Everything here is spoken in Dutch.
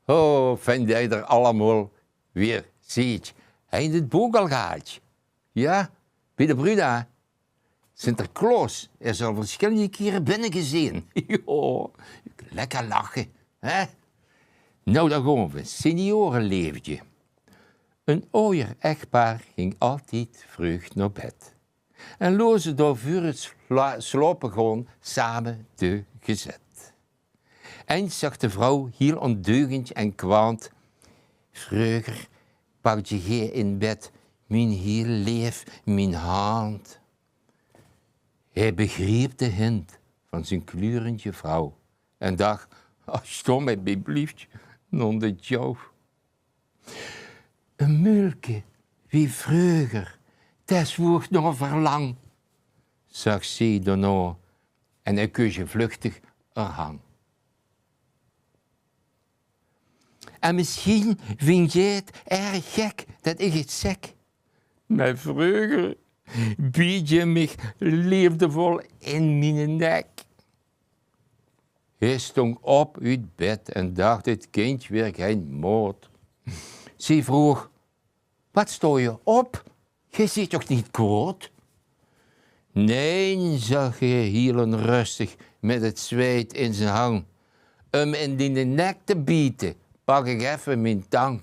Oh, vind jij er allemaal weer ziet. Heb je het boek al gehad? Ja, bij de Bruda. Sinterklaas is al verschillende keren binnengezien. Jo, lekker lachen, hè? Nou, dan gaan we, seniorenleventje. Een ooier echtpaar ging altijd vroeg naar bed. En lozen door voor het slapen gewoon samen te gezet. Eens zag de vrouw heel ondeugend en kwaad. Vroeger pakte jij in bed mijn heel leef, mijn hand. Hij begreep de hint van zijn kleurendje vrouw en dacht, stom alsjeblieft, non de jou. Een mulke, wie vroeger, des woord nog verlang, zag zij daarna en hij kusje vluchtig erhang. En misschien vind jij het erg gek dat ik het zeg. Maar vroeger bied je me liefdevol in mijn nek. Hij stond op uit bed en dacht het kind weer geen moord. Zij vroeg, wat sta je op? Je ziet toch niet kwaad? Nee, zag hij heel onrustig met het zweet in zijn hang. Om in die nek te bieten, pak ik even mijn tang.